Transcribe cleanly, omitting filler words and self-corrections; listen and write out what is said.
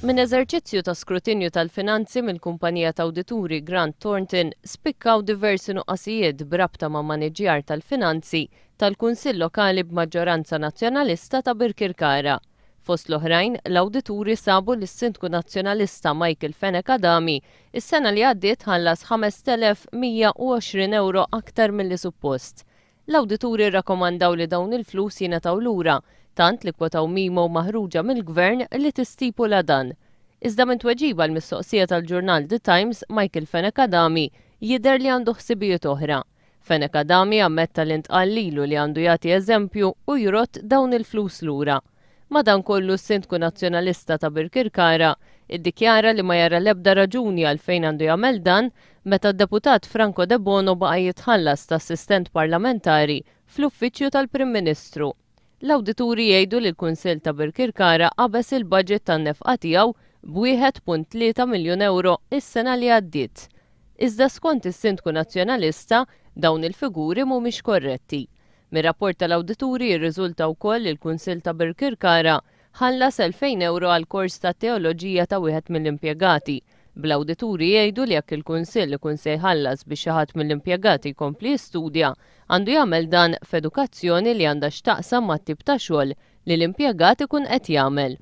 Min eżerċizzju ta' skrutinju tal-finanzi mill-kumpanija ta' awdituri Grant Thornton spikkaw diversi nuqqasijiet b'rabta ma' maniġjar tal-finanzi tal-Kunsill Lokali b'maġġoranza Nazzjonalista ta' Birkirkara. Fost l-oħrajn, l-awdituri sabu li s-sindku Nazzjonalista Fenech Adami is-sena li għaddiet tħallas 5,120 euro aktar milli suppost. L-awdituri rrakkomandaw li dawn il-flus jingħataw lura, tant li kwotaw mimo maħruġa mill-gvern li tistipula dan. Iżda minn tweġiba l-mistoqsija tal-ġurnal The Times, Fenech Adami jidher li għandu ħsibijiet oħra. Fenech Adami ammetta li ntqal lilu li għandu jagħti eżempju u jrodd dawn il-flus lura. Madankollu s-sindku Nazzjonalista ta' Birkirkara iddikjara li ma jara l-ebda raġuni għalfejn għandu jagħmel dan meta d-deputat Franco Debono baqa' jitħallas ta' assistent parlamentari fl-ufficcju tal-Prim Ministru. L-awdituri jgħidu li l-Kunsill ta' Birkirkara qabeż il-budget tan-nefqa tiegħu b'1.3 miljun euro is-sena li għaddiet. Iżda skont is-sindku Nazzjonalista dawn il-figuri mhumiex korretti. Mir-rapport tal-Awdituri jirriżulta wkoll li l-Kunsill ta' Birkirkara ħallas 2,000 euro għal kors ta' teoloġija ta' wieħed mill-impjegati. Bl-Awdituri jgħidu li jekk il-Kunsill ikun se jħallas biex xi ħadd mill-impjegati jkompli jistudja, għandu jagħmel dan f'edukazzjoni li għandha x'taqsam mat-tip ta' xogħol li l-impjegat ikun qed jagħmel.